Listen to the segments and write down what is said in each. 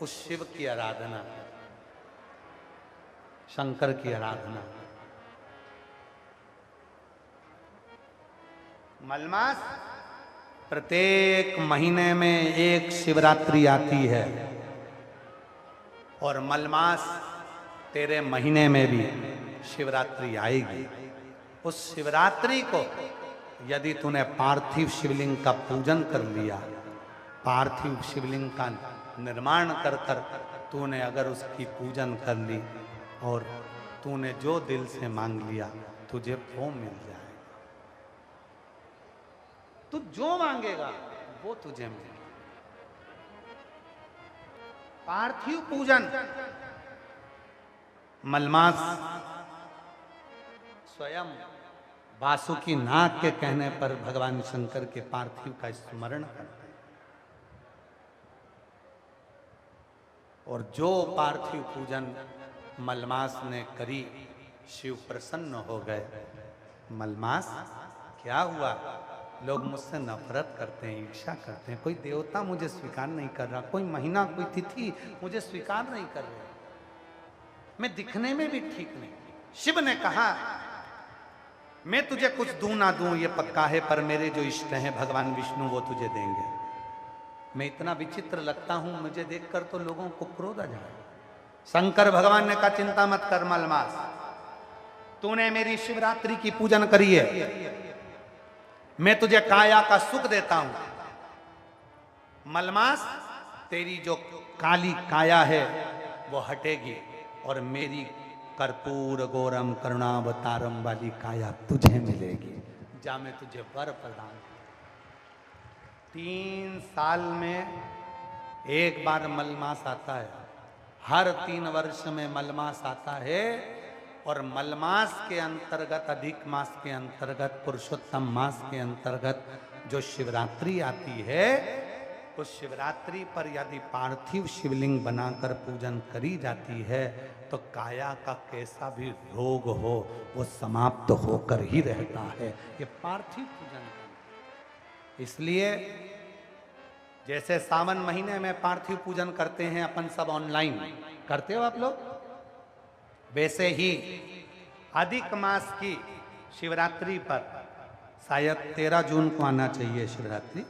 उस शिव की आराधना, शंकर की आराधना। मलमास प्रत्येक महीने में एक शिवरात्रि आती है और मलमास तेरे महीने में भी शिवरात्रि आएगी। उस शिवरात्रि को यदि तूने पार्थिव शिवलिंग का पूजन कर लिया, पार्थिव शिवलिंग का निर्माण कर कर तूने अगर उसकी पूजन कर ली और तूने जो दिल से मांग लिया तुझे वो मिल जाएगा। तू जो मांगेगा वो तुझे मिलेगा। पार्थिव पूजन मलमास स्वयं वासुकी नाग के कहने पर भगवान शंकर के पार्थिव का स्मरण करते हैं और जो पार्थिव पूजन मलमास ने करी शिव प्रसन्न हो गए। मलमास क्या हुआ? लोग मुझसे नफरत करते हैं, ईर्ष्या करते हैं, कोई देवता मुझे स्वीकार नहीं कर रहा, कोई महीना कोई तिथि मुझे स्वीकार नहीं कर रहे, मैं दिखने में भी ठीक नहीं। शिव ने कहा मैं तुझे कुछ दूं ना दूं ये पक्का है, पर मेरे जो इष्ट हैं भगवान विष्णु वो तुझे देंगे। मैं इतना विचित्र लगता हूं, मुझे देखकर तो लोगों को क्रोध आ जाए। शंकर भगवान ने कहा चिंता मत कर मलमास, तूने मेरी शिवरात्रि की पूजन करी है, मैं तुझे काया का सुख देता हूं। मलमास तेरी जो काली काया है वो हटेगी और मेरी कर्पूर गौरम करुणावतारम वाली काया तुझे मिलेगी। जा मैं तुझे वर प्रदान। 3 साल में एक बार मलमास आता है, हर 3 वर्ष में मलमास आता है और मलमास के अंतर्गत, अधिक मास के अंतर्गत, पुरुषोत्तम मास के अंतर्गत जो शिवरात्रि आती है, उस शिवरात्रि पर यदि पार्थिव शिवलिंग बनाकर पूजन करी जाती है तो काया का कैसा भी रोग हो वो समाप्त होकर ही रहता है। ये पार्थिव पूजन है। इसलिए जैसे सावन महीने में पार्थिव पूजन करते हैं अपन सब ऑनलाइन, करते हो आप लोग, वैसे ही अधिक मास की शिवरात्रि पर शायद 13 जून को आना चाहिए शिवरात्रि,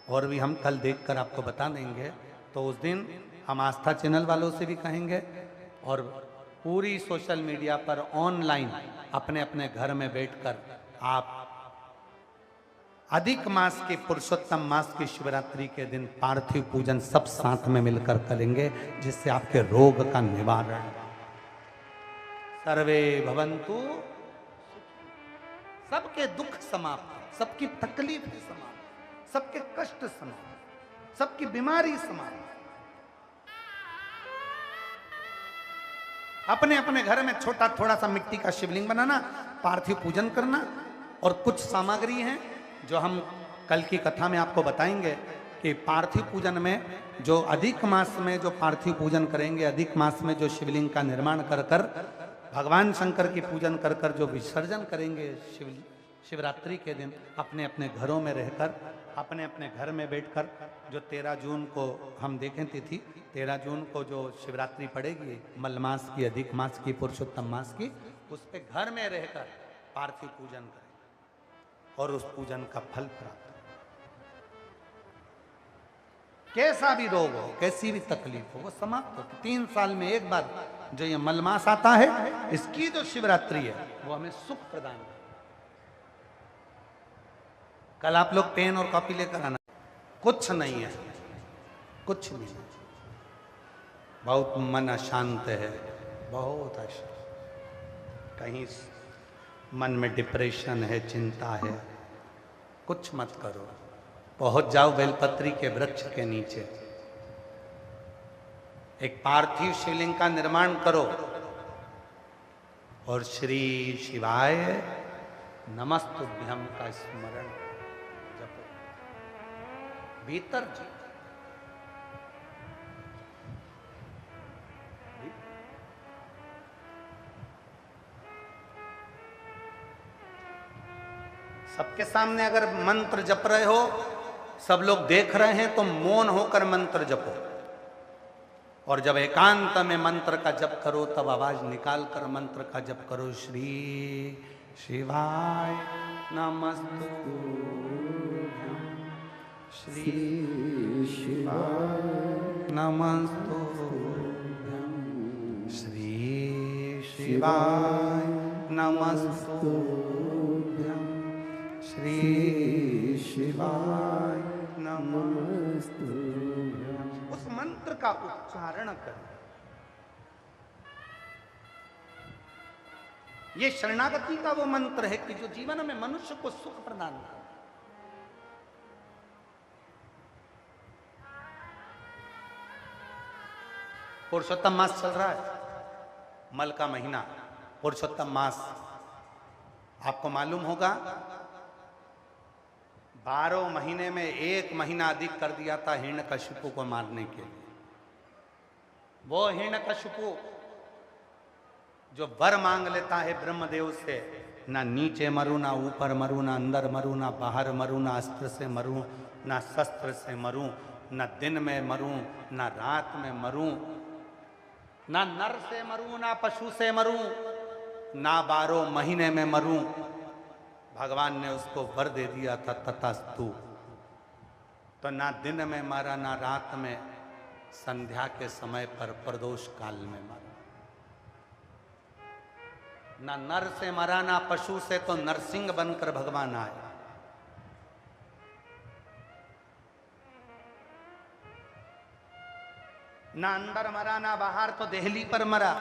और भी हम कल देखकर आपको बता देंगे। तो उस दिन हम आस्था चैनल वालों से भी कहेंगे और पूरी सोशल मीडिया पर ऑनलाइन अपने अपने घर में बैठकर आप अधिक मास की, पुरुषोत्तम मास की शिवरात्रि के दिन पार्थिव पूजन सब साथ में मिलकर करेंगे, जिससे आपके रोग का निवारण। सर्वे भवन्तु, सबके दुख समाप्त, सबकी तकलीफ समाप्त, सबके कष्ट समाप्त, सबकी बीमारी समाप्त। अपने अपने घर में छोटा थोड़ा सा मिट्टी का शिवलिंग बनाना, पार्थिव पूजन करना, और कुछ सामग्री हैं जो हम कल की कथा में आपको बताएंगे कि पार्थिव पूजन में जो अधिक मास में जो पार्थिव पूजन करेंगे, अधिक मास में जो शिवलिंग का निर्माण कर कर भगवान शंकर की पूजन कर कर जो विसर्जन करेंगे शिवरात्रि के दिन, अपने अपने घरों में रहकर, अपने अपने घर में बैठकर, जो 13 जून को हम देखें तिथि, 13 जून को जो शिवरात्रि पड़ेगी मलमास की, अधिक मास की, पुरुषोत्तम मास की, उस पे घर में रहकर पार्थिव पूजन करें और उस पूजन का फल प्राप्त करें। कैसा भी रोग हो, कैसी भी तकलीफ हो, वो समाप्त होती। 3 साल में एक बार जो ये मलमास आता है, इसकी जो शिवरात्रि है वो हमें सुख प्रदान करती। कल आप लोग पेन और कॉपी लेकर आना। कुछ नहीं है, कुछ नहीं, बहुत मन अशांत है, बहुत अशांत, कहीं मन में डिप्रेशन है, चिंता है, कुछ मत करो, पहुंच जाओ बेलपत्री के वृक्ष के नीचे, एक पार्थिव शिवलिंग का निर्माण करो और श्री शिवाय नमस्तुभ्यम का स्मरण जपो भीतर जी। सबके सामने अगर मंत्र जप रहे हो, सब लोग देख रहे हैं, तो मौन होकर मंत्र जपो। और जब एकांत में मंत्र का जप करो तब आवाज निकाल कर मंत्र का जप करो। श्री शिवाय नमस्तुभ्यं, श्री शिवाय नमस्तुभ्यं, श्री शिवाय नमस्तुभ्यं, श्री शिवाय नमस्तुभ्यं। उस मंत्र का उच्चारण कर। ये शरणागति का वो मंत्र है कि जो जीवन में मनुष्य को सुख प्रदान करे। पुरुषोत्तम मास चल रहा है, मल का महीना, पुरुषोत्तम मास। आपको मालूम होगा 12 महीने में 1 महीना अधिक कर दिया था हिरण्यकशिपु को मारने के लिए। वो हिरण्यकशिपु जो वर मांग लेता है ब्रह्मदेव से, ना नीचे मरूं, ना ऊपर मरूं, ना अंदर मरूं, ना बाहर मरूं, ना अस्त्र से मरूं, ना शस्त्र से मरूं, ना दिन में मरूं, ना रात में मरूं, ना नर से मरूं, ना पशु से मरूं, ना 12 महीने में मरूं। भगवान ने उसको वर दे दिया था तथास्तु। तो ना दिन में मारा, ना रात में, संध्या के समय पर प्रदोष काल में मारा। ना नर से मरा, ना पशु से, तो नरसिंह बनकर भगवान आए। ना अंदर मरा, ना बाहर, तो देहली पर मरा।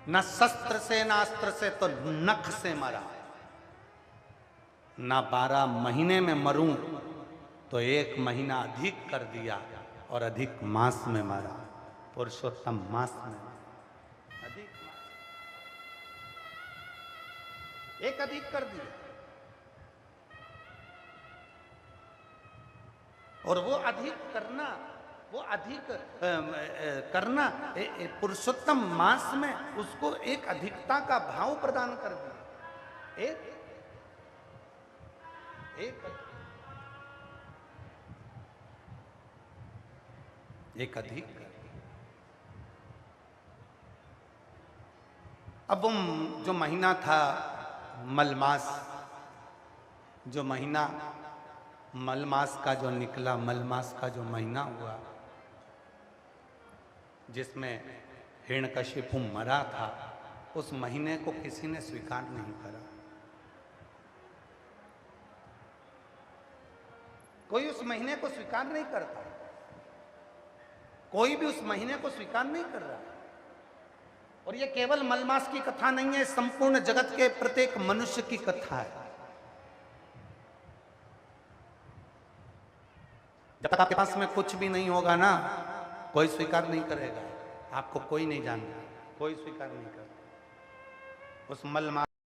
न शस्त्र से, ना अस्त्र से, तो नख से मरा। ना 12 महीने में मरूं तो 1 महीना अधिक कर दिया और अधिक मास में मारा, पुरुषोत्तम मास में अधिक मास, एक अधिक कर दिया। और वो अधिक करना, वो अधिक करना पुरुषोत्तम मास में उसको एक अधिकता का भाव प्रदान कर दिया। एक अधिक। अब वो जो महीना था मलमास, जो महीना मलमास का जो निकला, मलमास का जो महीना हुआ जिसमें हिरण्यकशिपु मरा था, उस महीने को किसी ने स्वीकार नहीं करा। कोई उस महीने को स्वीकार नहीं करता, कोई भी उस महीने को स्वीकार नहीं कर रहा। और ये केवल मलमास की कथा नहीं है, संपूर्ण जगत के प्रत्येक मनुष्य की कथा है। जब तक आपके पास में कुछ भी नहीं होगा ना, कोई स्वीकार नहीं करेगा। आपको कोई नहीं जानता, कोई स्वीकार नहीं करता। उस मलमास